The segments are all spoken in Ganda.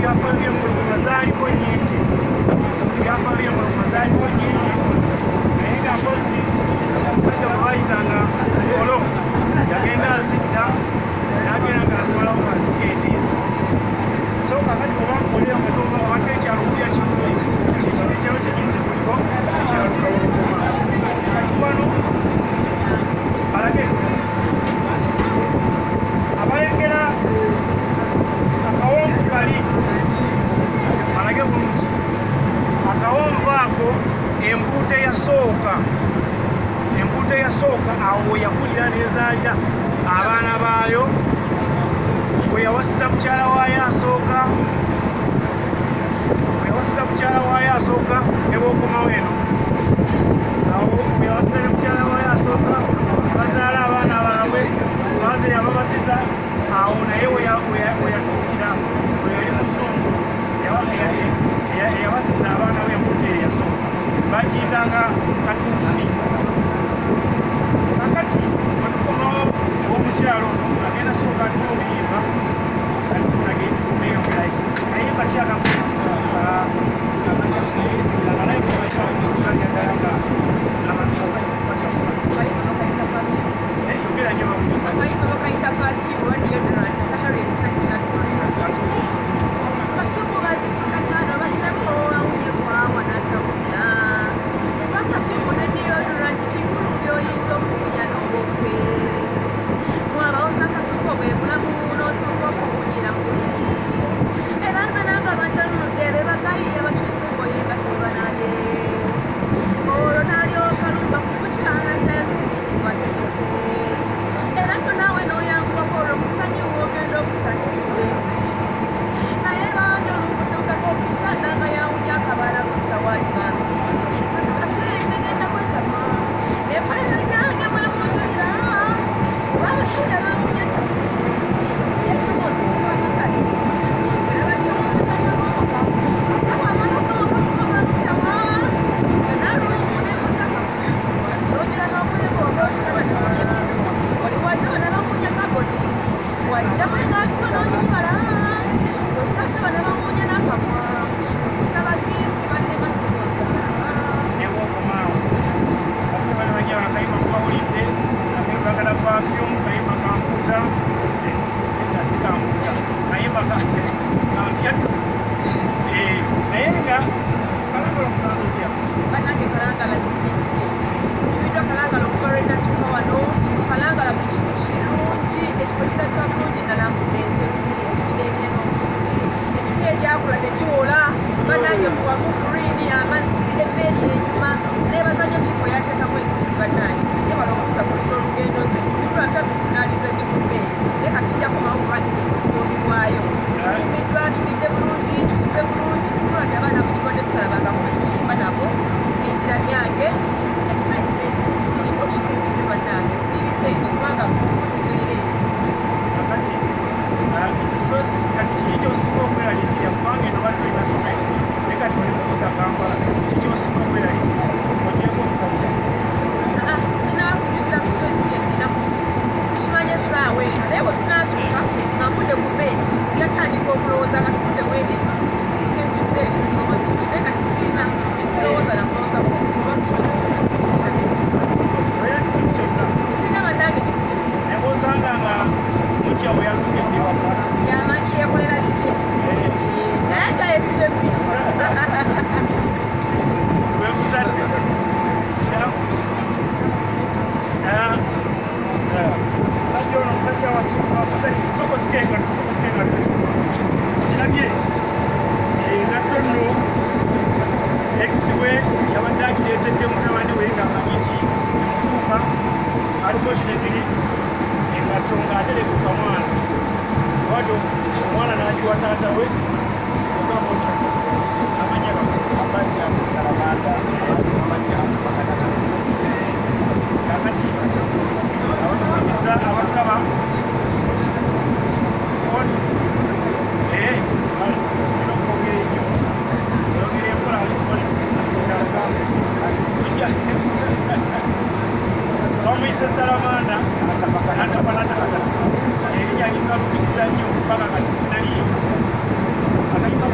ebyafaayo by'emmuluguma zaaliwo nnyingi, ebyafaayo by'emmuluguma zaaliwo nnyingi, naye nga mpozi omusajja bwe baayitanga ngolo yagenda azidda n'agenda ng'azimalawo ng'azikendeeza. So kakati bwe bankolera mutuufu abadde ekyalo kulya kibuye kikino ekyalo kyenyini kye tuliko ekyalo Kawologoma. Kati wano alage abalengera akawonvu kali alage bulungi. Akawonvu ako embuuta eyasooka awo yakulira n'ezaalya abaana baayo, bwe yawasiza mukyala waayo asooka ne bw'okomawo eno awo bwe yawasiza ne mukyala waayo asooka bazaala abaana baabwe faaze yababatiza awo naye we yatuukira we yali muzungu eyabasiza abaana b'embuto eyo eyasooka bagiyitanga Kadunkani. Kakati bwetukomawo ew'omukyalo ono agenda sooka atuwa obuyimba kati tunagenda tuneyongerayo kayimba kyakakyasinaye nga abantu basanyufu bakyakufa yogera nyo akayimba bakayita pasi radio Durant na Harriet Sanchina Perfiumu bazitunga tano basemo awunye kwawa natawunya Perfiumu ne deodorant kikulu by'oyinza okuwunya n'oboke mwabawoza akasoko bwe bulamu n'otuuka okuwunyira mu buliri era nze nanga batanudde be bagayiye bakyuse engoye nga tebanaye olwo n'alyoka lumba ku mukyala tasiri gikwatemese era nno naawe n'oyanvuwako olwo musanyu ogenda okusanyusa engenzi naye baandi olukutuukako ku kitanda nga yawunya akabala kusa wali bambi sasikaseeri tegenda kwetama nekolera gyange mwemunjulira kuba abasajja bawunya kati siyeddoboozi tebabakali era batumutannabooka ate bwamala okumoka kubabaluyawa enaalulumu nekutaka nongera n'okwegomba obutabana oliwate bana bawunya kaboni wajjamu engattono nikala osate bana bawunya n'akamwa kusaba kiisi badde basigoza nebwokomaawo basebali bajja akayimba kukawulidde akayimba kala Perfume kayimba kamputa endasi kamputa kayimba kampyatu naye nga kalangala omusanza otya banange kalangala ibidwa kalangala okuva lwenatuuka wano kalangala mu kimu kirungi ekifo kirabika bulungi nalambudde ensozi ebibira ebinene obulungi emiti egyakula tegiwola banange muwamu green amazzi emmeeri enyuma nebaza nnyo kifo yateekamu ensimbi bannange yebala okusasulira olugendo nze bidwa mpya tukunalize ndi ku mmeeri naye kati nja kumawo kuba tegenda okukuumibwayo tukuumiddwa tulidde bulungi tusuze bulungi tulabye abaana mu kibadde tutalabangako bwe tuyimba nabo nembira byange excitement ekigo kirungi ne bannange siiriteine kubanga bulungi bwereere kakati stress kati kiki kyosinga okweraliikirira kubanga eno bali balina stress naye kati bali mukuta Kampala kiki kyosinga okweraliikirira ogyeko omusajja sinaba kujjukira stress gyenzina sikimanye essaawa eno naye bwe tunaatuuka nga nvudde ku mmeeri yatandika okulowooza nga tuvudde mwereezi enzijukira ebizibu oba stress naye kati sirina sirowooza nakulowooza ku kizibu oba stress olina kizibu kyonna sirina bannange kizibu naye bw'osanga nga mujja we yalugedde waka yamanyi yeekolera lirye naye ate ayesiba ebbiri wekutadde ajja ono omusajja wasokosikengatto kirabye engatto nno ex-we yabadde agireetedde mutabani we ng'amanyi nti emutuuka unfortunately engatto ng'ateretuka mwana watyo omwana n'agiwa taata we ogamba otya amanya amanya Salamanda amanya Makanata kakati abatukuliza abatugaba okwogera ennyo oyogera empola bamuyise Salamanda atabalata erinnya likalumiriza nnyo paka kati sinaliyinga akayimba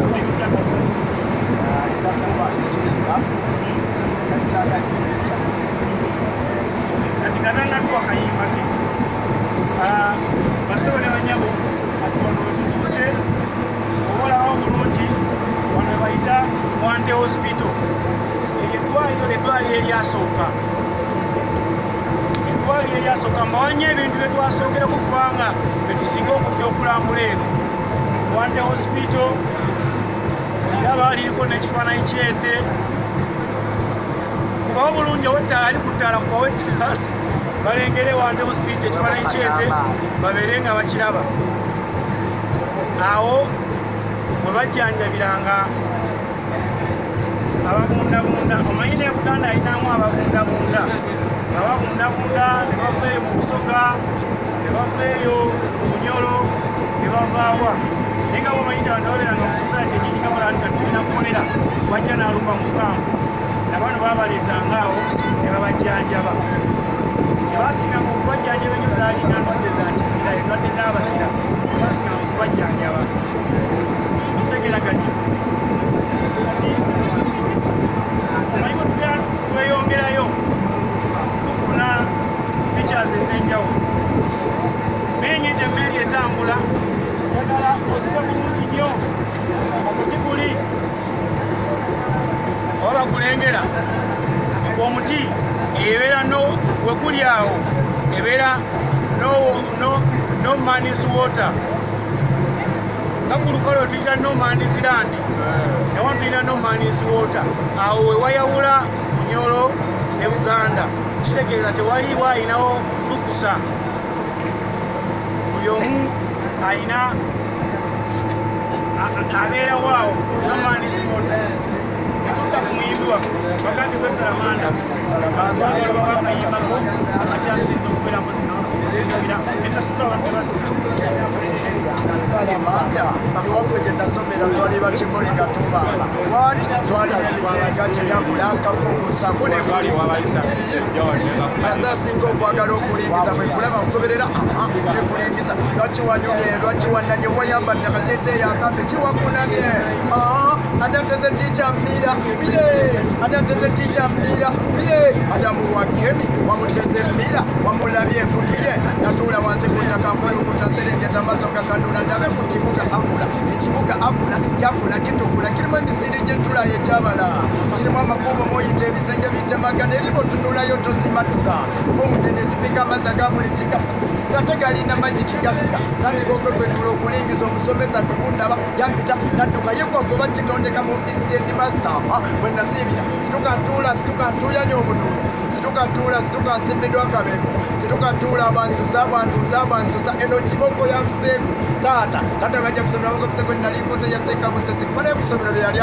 eryasooka eddwaliro eryasooka mbawanye ebintu bye twasookerako kubanga betusinga okujja okulambula eno Wante hospital yaba liriko n'ekifaananyi ky'ente kubawo bulungi owettaala ali ku ttaala kubawo ettaala balengere Wante hospital ekifaananyi ky'ente babeere nga bakiraba awo bwe bajjanjabiranga ababundabunda omanyi ne Buganda alinamu ababundabunda ababundabunda ne bavaeyo mu Busoga ne bavaeyo mu Bunyolo ne bavaawa naye nga bomanyi nti abantu babeeranga mu society enyingi nga balanika tulina kolera wajja n'alumba mu kampu nabano babaleetanga awo ne babajjanjaba tebasinganga okubajjanjaba enyo zaalinga ndwadde za kizira endwadde z'abazira tebasinganga okubajjanjaba zitegeraganye kati omanyi bwe tweyongerayo tufuna features ez'enjawulo benyita emmeri etambula yagala osibe bulungi nnyo omuti guli oba bakulengera omuti ebeera we guli awo ebeera no man's water nga ku lukalo tuyita no man's land nawa tuyina no man's water awo wewayawula Bunyolo ne Buganda kitegeeza tewaliwo ayinawo lukusa buli omu ayina abeerawo awo no man's water netudda ku muyimbi waffe bagambi gwe Salamanda twakayimako akakyasinza okubeera muzinabira etasula abantu tebasina Salamanda iwaffe gye nasomera twali bakimuli nga tubamba wat twalina emizenga kinyagula akakukusako nekulingiza azasinga okwagala okulingiza bwekulaba okugoberera nekulingiza lwaki wanyumye lwaki wananye wayambadde akateeteeyo akambe kiwakunamye anateze ticha mmira bire anateze ticha mmira bire Adamu wakemi wamuteze mmira wamulabye enkutu ye natuula wansi ku ttaka mpola okutaserengeta amaaso gakanula ndabe ku kibuga akula ekibuga akula kyakula kitukula kirimu emisiri gy'entula yekyabala kirimu amakubo moyita ebisenge bitemagana eribo tunulayo tosimatuka fonte nezipika amazzi aga buli kika ate galina magiki gasika tandika okwegwetula okulingiza omusomesa gwe kundaba yampita nadduka yegogoba kitondeka mu ofisi gy'edimasta bwe nasiibira situkatuula situkantuuyanya obunuulu situkatuula situkansimbidwa akabego situkatuula abansuza eno kiboko ya Buseegu taata bajja kusomera bako Buseegu nali mpoze ya Seka Busesi kumala kusomera bye yali